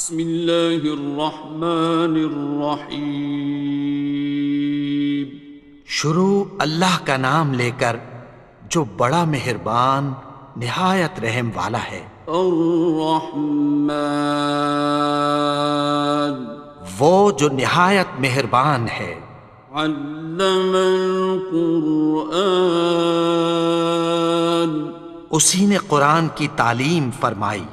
بسم اللہ الرحمن الرحیم۔ شروع اللہ کا نام لے کر جو بڑا مہربان نہایت رحم والا ہے۔ الرحمن، وہ جو نہایت مہربان ہے۔ علم القرآن، اسی نے قرآن کی تعلیم فرمائی۔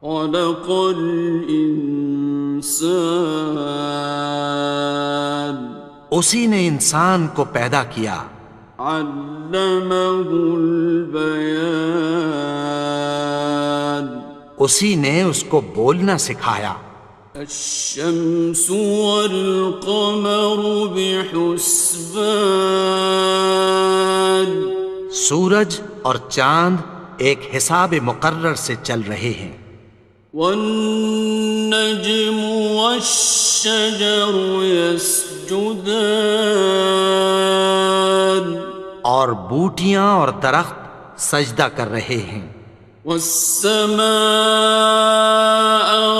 خلق الانسان، اسی نے انسان کو پیدا کیا۔ علمہ البیان، اسی نے اس کو بولنا سکھایا۔ الشمس والقمر بحسبان، سورج اور چاند ایک حساب مقرر سے چل رہے ہیں۔ والنجم والشجر يسجدان، اور بوٹیاں اور درخت سجدہ کر رہے ہیں۔ والسماء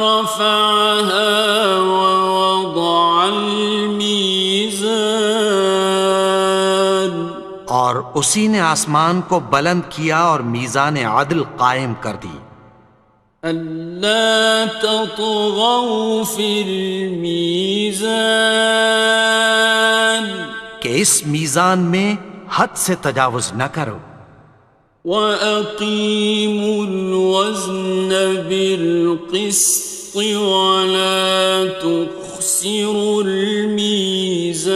رفعها ووضع الميزان، اور اسی نے آسمان کو بلند کیا اور میزان عدل قائم کر دی۔ ألا تطغوا في الميزان، کہ اس میزان میں حد سے تجاوز نہ کرو۔ وَأَقِيمُوا الْوَزْنَ بِالْقِسْطِ وَلَا تُخْسِرُوا الْمِيزَانَ،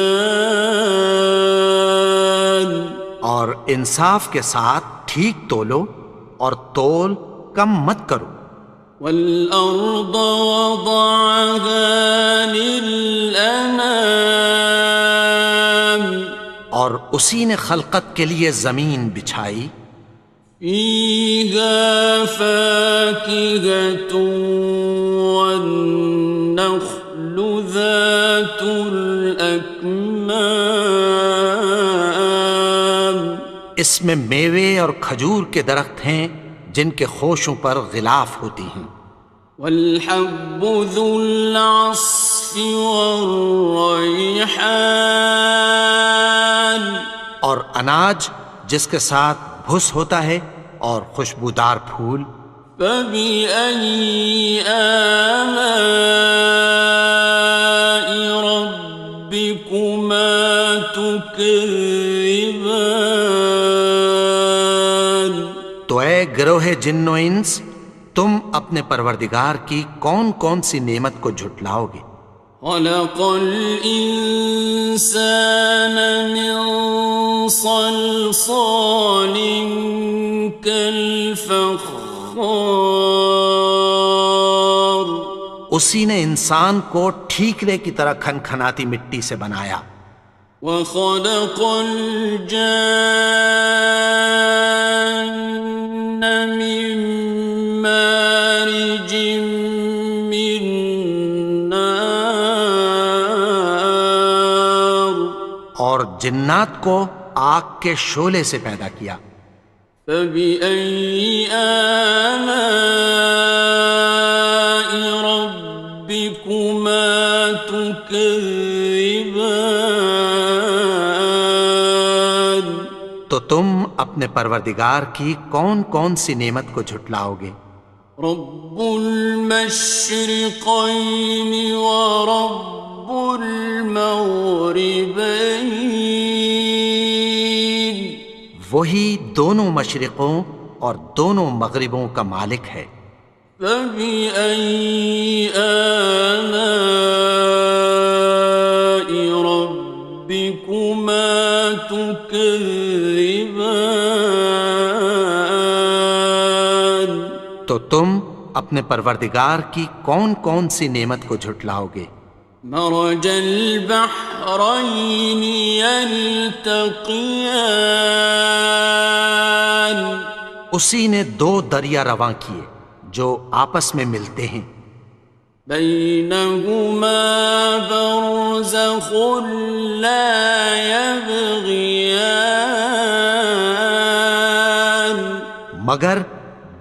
اور انصاف کے ساتھ ٹھیک تولو اور تول کم مت کرو۔ وَالْأَرْضَ وَضَعَهَا لِلْأَنَامِ، اور اسی نے خلقت کے لیے زمین بچھائی۔ فِيهَا فَاكِهَةٌ وَالنَّخْلُ ذَاتُ الْأَكْمَامِ، اس میں میوے اور کھجور کے درخت ہیں جن کے خوشوں پر غلاف ہوتی ہیں۔ وَالْحَبُّ ذُو الْعَصْفِ وَالرَّيْحَانِ، اور اناج جس کے ساتھ بھس ہوتا ہے اور خوشبودار پھول۔ فَبِأَيِّ آلَاءِ رَبِّكُمَا تُكَذِّبَانِ، تو اے گروہ جن و انس، تم اپنے پروردگار کی کون کون سی نعمت کو جھٹلاؤ گے؟ خَلَقَ الْإِنسَانَ مِنْ صَلْصَالٍ كَالْفَخَّارِ، اسی نے انسان کو ٹھیکرے کی طرح کھنکھناتی مٹی سے بنایا۔ وَخَلَقَ الْجَانَّ مِن مَّارِجٍ مِّن نَّارٍ، اور جنات کو آگ کے شعلے سے پیدا کیا۔ فَبِأَيِّ آلَاءِ رَبِّكُمَا تُكَذِّبَانِ، تو تم اپنے پروردگار کی کون کون سی نعمت کو جھٹلاؤ گے؟ رب المشرقين ورب المغربين، وہی دونوں مشرقوں اور دونوں مغربوں کا مالک ہے۔ فبأي آلاء ربكما تكذبان، تو تم اپنے پروردگار کی کون کون سی نعمت کو جھٹلاؤ گے؟ مرج البحرين يلتقيان، اسی نے دو دریا رواں کیے جو آپس میں ملتے ہیں۔ بينهما برزخ لا يبغيان، مگر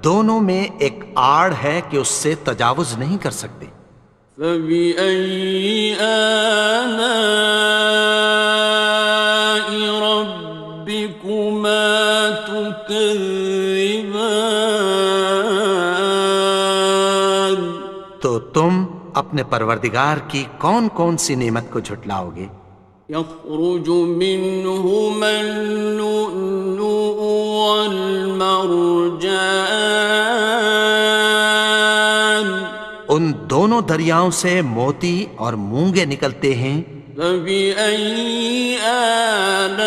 دونوں میں ایک آڑ ہے کہ اس سے تجاوز نہیں کر سکتے۔ فبأي آلاء ربكما تكذبان؟ تو تم اپنے پروردگار کی کون کون سی نعمت کو جھٹلاؤ گے؟ يخرج منهما اللؤلؤ والمرجان، ان دونوں دریاؤں سے موتی اور مونگے نکلتے ہیں۔ فبأي آلاء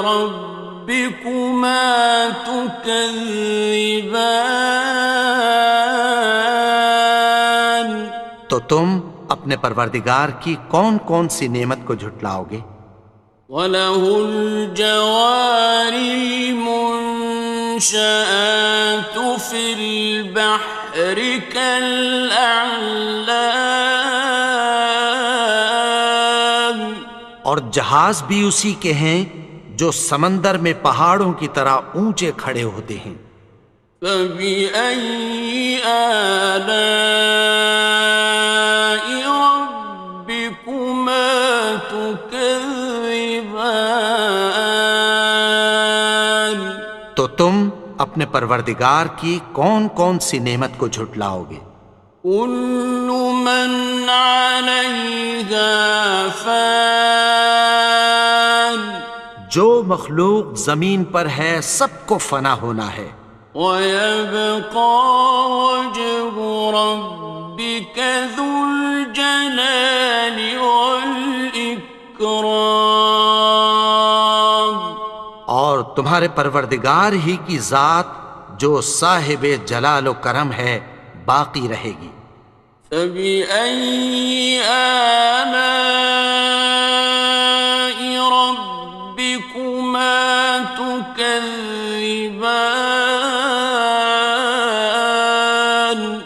ربكما تكذبان؟ تو تم اپنے پروردگار کی کون کون سی نعمت کو جھٹلاؤ گے؟ وَلَهُ الْجَوَارِ الْمُنشَآتُ فِي الْبَحْرِ كَالْأَعْلَامِ، اور جہاز بھی اسی کے ہیں جو سمندر میں پہاڑوں کی طرح اونچے کھڑے ہوتے ہیں۔ فَبِأَيِّ آلَاءِ رَبِّكُمَا تُكَذِّبَانِ؟ تو تم اپنے پروردگار کی کون کون سی نعمت کو جھٹلاؤ گے؟ كُلُّ مَنْ عَلَيْهَا فَانٍ، جو مخلوق زمین پر ہے سب کو فنا ہونا ہے۔ وَيَبْقَى وَجْهُ رَبِّكَ ذُو الْجَلَالِ وَالْإِكْرَامِ، اور تمہارے پروردگار ہی کی ذات جو صاحب جلال و کرم ہے باقی رہے گی۔ فَبِأَيِّ آلَاءِ رَبِّكُمَا تُكَذِّبَانِ؟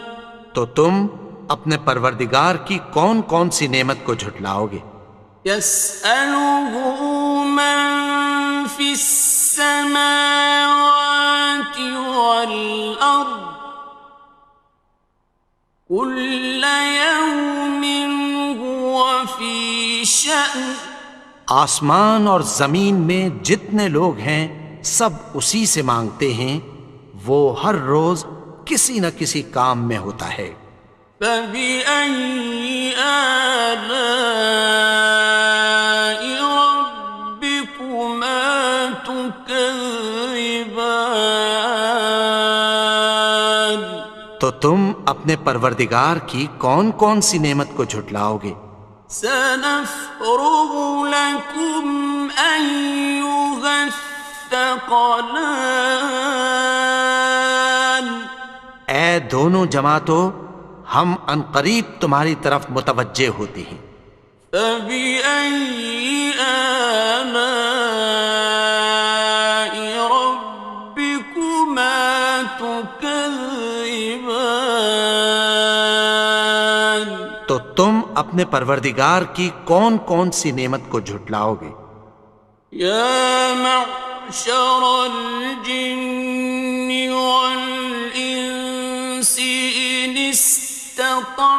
تو تم اپنے پروردگار کی کون کون سی نعمت کو جھٹلاؤ گے؟ يَسْأَلُهُ مَن فِي السَّمَاوَاتِ وَالْأَرْضِ كُلَّ يَوْمٍ هُوَ فِي شَأْنٍ، آسمان اور زمین میں جتنے لوگ ہیں سب اسی سے مانگتے ہیں، وہ ہر روز کسی نہ کسی کام میں ہوتا ہے۔ فَبِأَيِّ آلَاءِ رَبِّكُمَا تُكَذِّبَانِ؟ تو تم اپنے پروردگار کی کون کون سی نعمت کو جھٹلاؤ گے؟ سَنَفْرُغُ لَكُمْ أَيُّهَ الثَّقَلَانِ، اے دونوں جماعتوں، ہم عنقریب تمہاری طرف متوجہ ہوتے ہیں۔ فَبِأَيِّ آلَاءِ رَبِّكُمَا تُكَذِّبَانِ؟ تو تم اپنے پروردگار کی کون کون سی نعمت کو جھٹلاؤ گے؟ يَا مَعْشَرَ الْجِنِّ وَالْإِنسِ إِنِ اسْتَطَعْتُمْ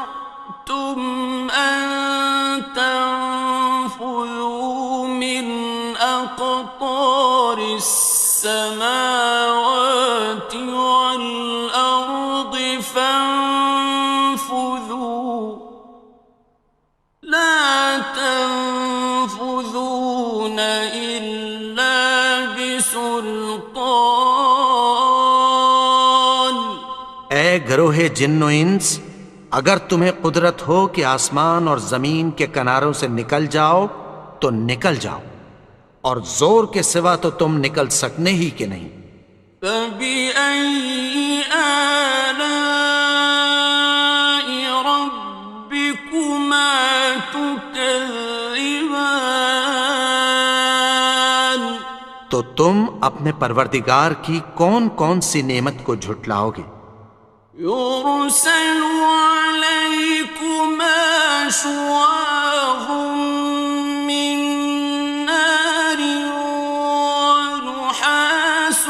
أَن تَنفُذُوا مِنْ أَقْطَارِ السَّمَاوَاتِ وَالْأَرْضِ فَانفُذُوا لَا تَنفُذُونَ إِلَّا بِسُلْطَانٍ۔ اے گروہ جن و انس، اگر تمہیں قدرت ہو کہ آسمان اور زمین کے کناروں سے نکل جاؤ تو نکل جاؤ، اور زور کے سوا تو تم نکل سکنے ہی کہ نہیں۔ فَبِأَيِّ آلَاءِ رَبِّكُمَا تُكَذِّبَانِ؟ تو تم اپنے پروردگار کی کون کون سی نعمت کو جھٹلاؤ گے؟ يُرْسَلُ عَلَيْكُمَا شُوَاظٌ مِّن نَّارٍ وَنُحَاسٌ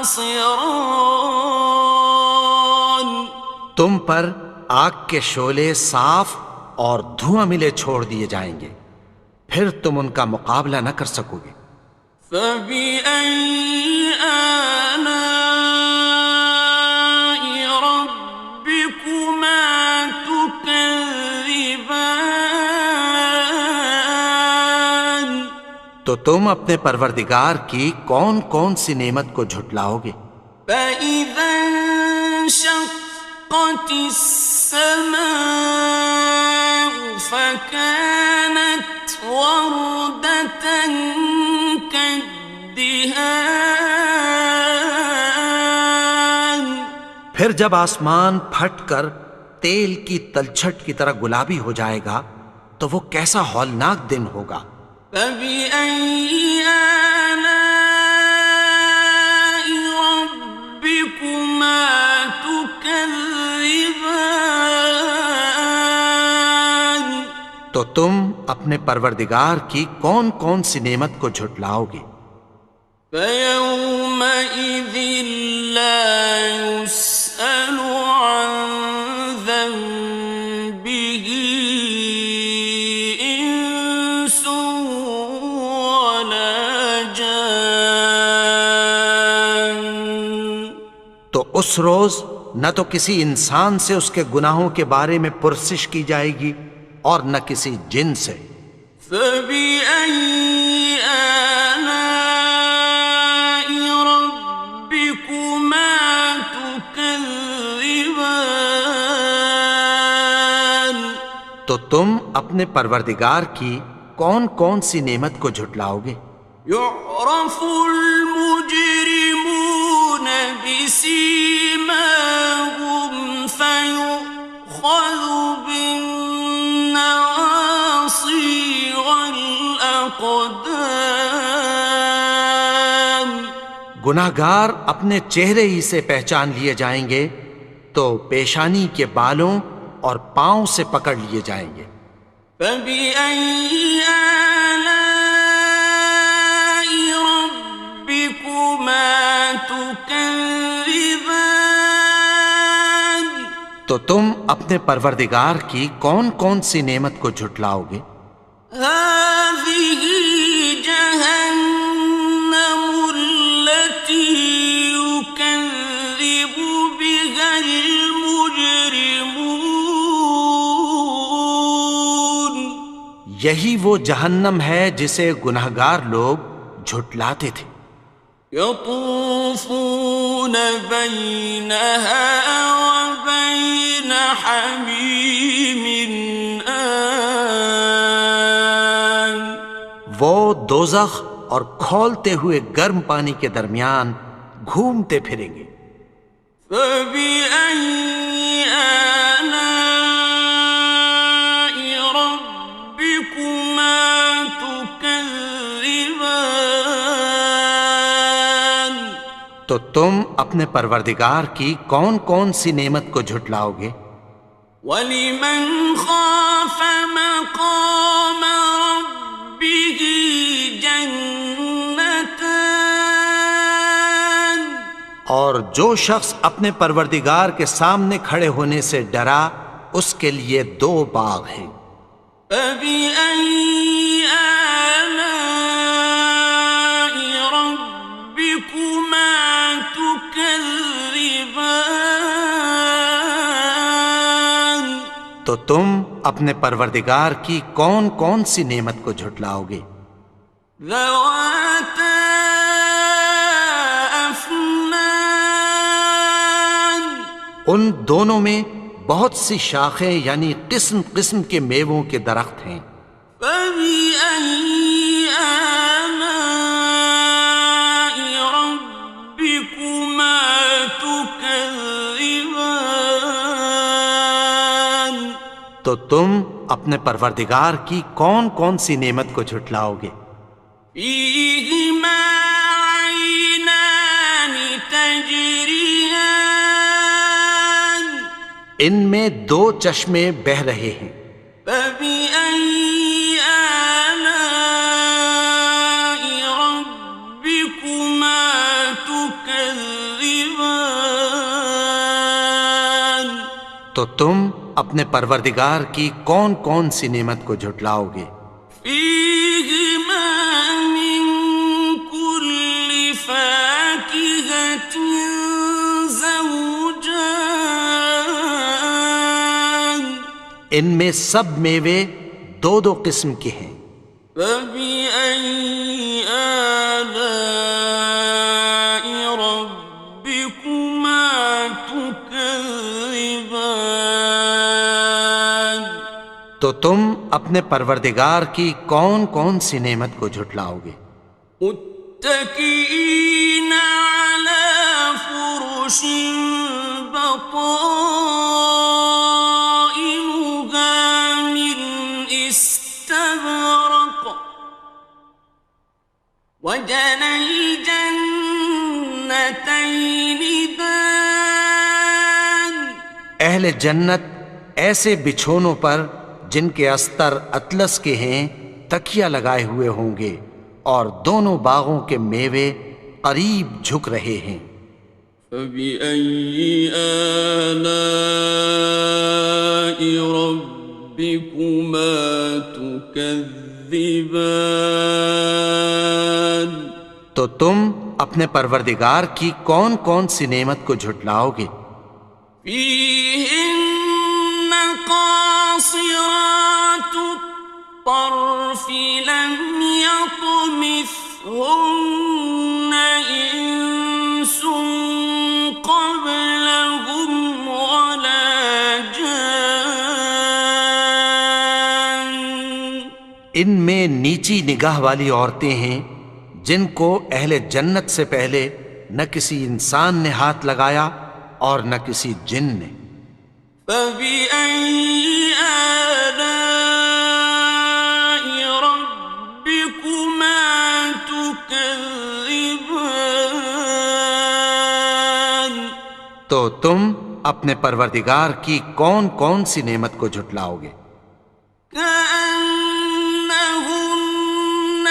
ناصران. تم پر آگ کے شعلے صاف اور دھواں ملے چھوڑ دیے جائیں گے، پھر تم ان کا مقابلہ نہ کر سکو گے۔ فَبِأَيِّ آلَاءِ رَبِّكُمَا تُكَذِّبَانِ. تو تم اپنے پروردگار کی کون کون سی نعمت کو جھٹلاؤ گے؟ فَإِذَا انشَقَّتِ السَّمَاءُ فَكَانَتْ وَرْدَةً كَالدِّهَانِ. پھر جب آسمان پھٹ کر تیل کی تلچھٹ کی طرح گلابی ہو جائے گا تو وہ کیسا ہولناک دن ہوگا۔ فَبِأَيِّ آلَاءِ رَبِّكُمَا تُكَذِّبَانِ. تو تم اپنے پروردگار کی کون کون سی نعمت کو جھٹلاؤ گے؟ فَيَوْمَئِذٍ لَا يُسْأَلُ عَنْ ذَنبِهِ إِنسٌ وَلَا جَانٌ. تو اس روز نہ تو کسی انسان سے اس کے گناہوں کے بارے میں پرسش کی جائے گی اور نہ کسی جن سے۔ فَبِأَيِّ آلَاءِ رَبِّكُمَا تُكَذِّبَانِ. تو تم اپنے پروردگار کی کون کون سی نعمت کو جھٹلاؤ گے؟ يُعْرَفُ الْمُجْرِمُونَ بِسِيمَاهُمْ فَيُؤْخَذُ بِالنَّوَاصِي وَالْأَقْدَامِ. گناہ گار اپنے چہرے ہی سے پہچان لیے جائیں گے تو پیشانی کے بالوں اور پاؤں سے پکڑ لیے جائیں گے۔ فَبِأَيِّ آلَاءِ رَبِّكُمَا تُكَذِّبَانِ. تو تم اپنے پروردگار کی کون کون سی نعمت کو جھٹلاؤ گے؟ هَٰذِهِ جَهَنَّمُ الَّتِي يُكَذِّبُ بِهَا الْمُجْرِمُونَ. یہی وہ جہنم ہے جسے گناہگار لوگ جھٹلاتے تھے۔ يَطُوفُونَ بَيْنَهَا وَبَيْنَ حَمِيمٍ آنٍ. وہ دوزخ اور کھولتے ہوئے گرم پانی کے درمیان گھومتے پھریں گے۔ فَبِأَيِّ آلَاءِ رَبِّكُمَا تُكَذِّبَانِ. تو تم اپنے پروردگار کی کون کون سی نعمت کو جھٹلاؤ گے؟ وَلِمَنْ خَافَ مَقَامَ رَبِّهِ جَنَّتَانِ. اور جو شخص اپنے پروردگار کے سامنے کھڑے ہونے سے ڈرا اس کے لیے دو باغ ہیں۔ فَبِأَيِّ آلَاءِ رَبِّكُمَا تُكَذِّبَانِ. تو تم اپنے پروردگار کی کون کون سی نعمت کو جھٹلاؤ گے؟ ذَوَاتَا أَفْنَانٍ. ان دونوں میں بہت سی شاخیں یعنی قسم قسم کے میووں کے درخت ہیں۔ فَبِأَيِّ آلَاءِ رَبِّكُمَا تُكَذِّبَانِ. تو تم اپنے پروردگار کی کون کون سی نعمت کو جھٹلاؤ گے؟ فِيهِمَا عَيْنَانِ تَجْرِيَانِ. ان میں دو چشمے بہہ رہے ہیں۔ فَبِأَيِّ آلَاءِ رَبِّكُمَا تُكَذِّبَانِ. تو تم اپنے پروردگار کی کون کون سی نعمت کو جھٹلاؤ گے؟ فیہما من کل فاکہۃ زوجان، ان میں سب میوے دو دو قسم کے ہیں۔ فبأي آلاء ربكما تكذبان، تو تم اپنے پروردگار کی کون کون سی نعمت کو جھٹلاؤ گے؟ متكئين على فرش بطائنها من استبرق، وجنى الجنتين دان، اہل جنت ایسے بچھونوں پر جن کے استر اطلس کے ہیں تکیہ لگائے ہوئے ہوں گے، اور دونوں باغوں کے میوے قریب جھک رہے ہیں۔ فبأي آلاء ربكما تكذبان، تو تم اپنے پروردگار کی کون کون سی نعمت کو جھٹلاؤ گے؟ فيهن قاصرات الطرف لم يطمثهن إنس قبلهم ولا جان، ان میں نیچی نگاہ والی عورتیں ہیں جن کو اہل جنت سے پہلے نہ کسی انسان نے ہاتھ لگایا اور نہ کسی جن نے۔ فبأي آلاء ربكما تكذبان، تو تم اپنے پروردگار کی کون کون سی نعمت کو جھٹلاؤ گے؟ كأنهن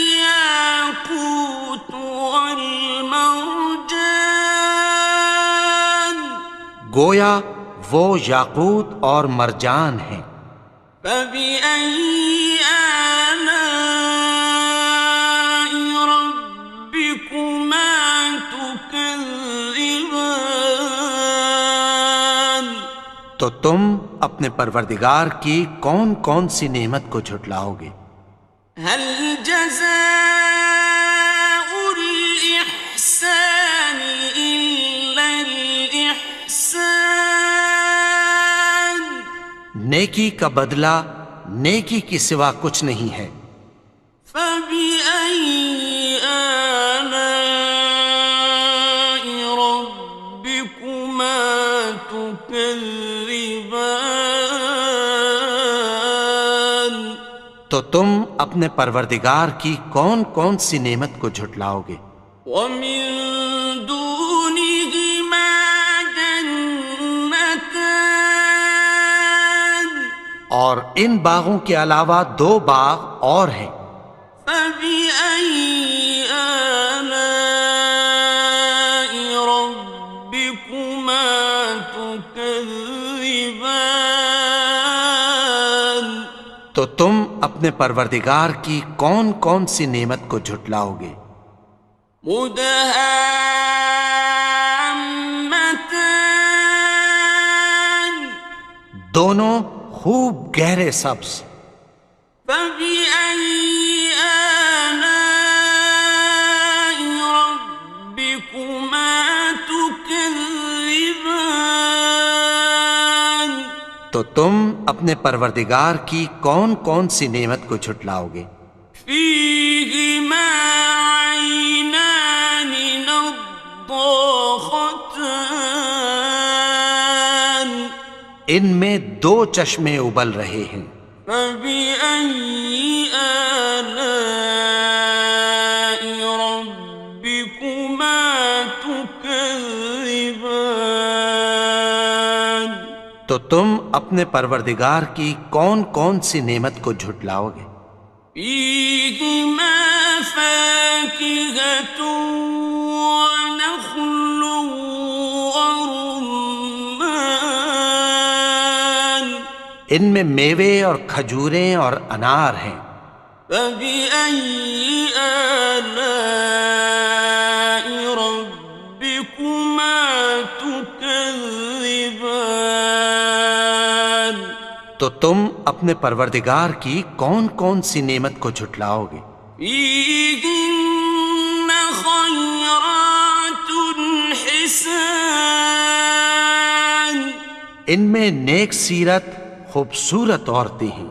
الياقوت والمرجان، گویا وہ یاقوت اور مرجان ہیں۔ فبأي آلاء ربكما تكذبان، تو تم اپنے پروردگار کی کون کون سی نعمت کو جھٹلاؤ گے؟ هل جزاء الإحسان إلا الإحسان، نیکی کا بدلہ نیکی کی سوا کچھ نہیں ہے۔ فبأي آلاء ربكما تكذبان، تو تم اپنے پروردگار کی کون کون سی نعمت کو جھٹلاؤ گے؟ ومن دونهما جنتان، اور ان باغوں کے علاوہ دو باغ اور ہیں۔ فبأي آلاء ربكما تكذبان، تو تم اپنے پروردگار کی کون کون سی نعمت کو جھٹلاؤ گے؟ مدهامتان، دونوں خوب گہرے سبز۔ فبأي آلاء ربكما تكذبان، تو تم اپنے پروردگار کی کون کون سی نعمت کو جھٹلاؤ گے؟ فيهما عينان نضاختان، ان میں دو چشمے ابل رہے ہیں۔ فبأي آلاء ربكما تكذبان، تو تم اپنے پروردگار کی کون کون سی نعمت کو جھٹلاؤ گے؟ فيهما فاكهة ونخل ورمان، ان میں میوے اور کھجوریں اور انار ہیں۔ فبأي آلاء ربكما تكذبان؟ تو تم اپنے پروردگار کی کون کون سی نعمت کو جھٹلاؤ گے؟ فيهن خيرات حسان، ان میں نیک سیرت خوبصورت عورتیں ہیں۔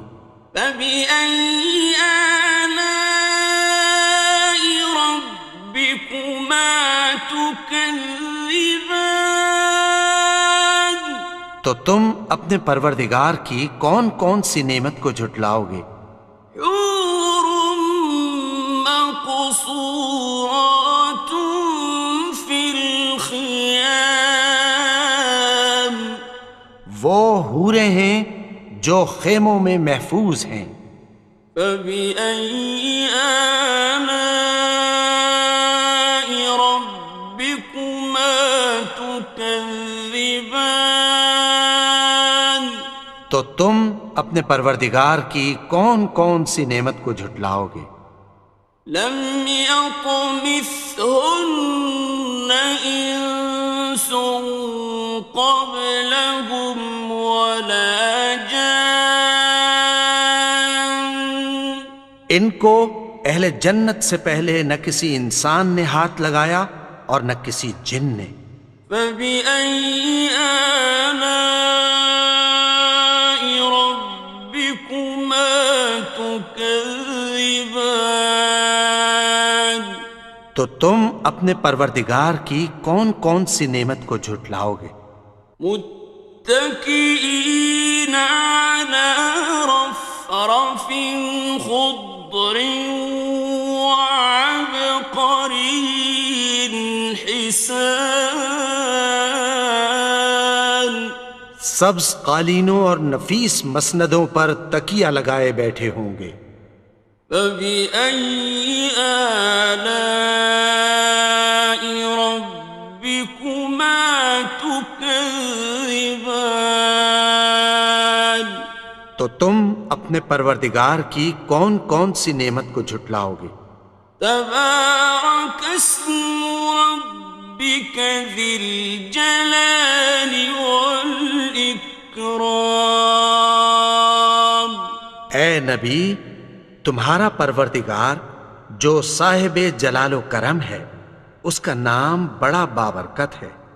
فبأي آلاء ربكما تكذبان؟ تو تم اپنے پروردگار کی کون کون سی نعمت کو جھٹلاؤ گے؟ حور مقصورات في الخيام، وہ حوریں ہیں جو خیموں میں محفوظ ہیں۔ فبأي آلاء ربكما تكذبان؟ تو تم اپنے پروردگار کی کون کون سی نعمت کو جھٹلاؤ گے؟ لم يطمثهن إنس قبلهم ولا جان، ان کو اہل جنت سے پہلے نہ کسی انسان نے ہاتھ لگایا اور نہ کسی جن نے۔ فبأي آلاء ربكما تكذبان؟ تو تم اپنے پروردگار کی کون کون سی نعمت کو جھٹلاؤ گے؟ متكئين على رفرف خضر وعبقري حسان، سبز قالینوں اور نفیس مسندوں پر تکیہ لگائے بیٹھے ہوں گے۔ فبأي آلاء ربكما تكذبان؟ تو تم اپنے پروردگار کی کون کون سی نعمت کو جھٹلاؤ گے؟ تبارك اسم ربك ذي الجلال والإكرام۔ اے نبی، تمہارا پروردگار جو صاحب جلال و کرم ہے، اس کا نام بڑا بابرکت ہے۔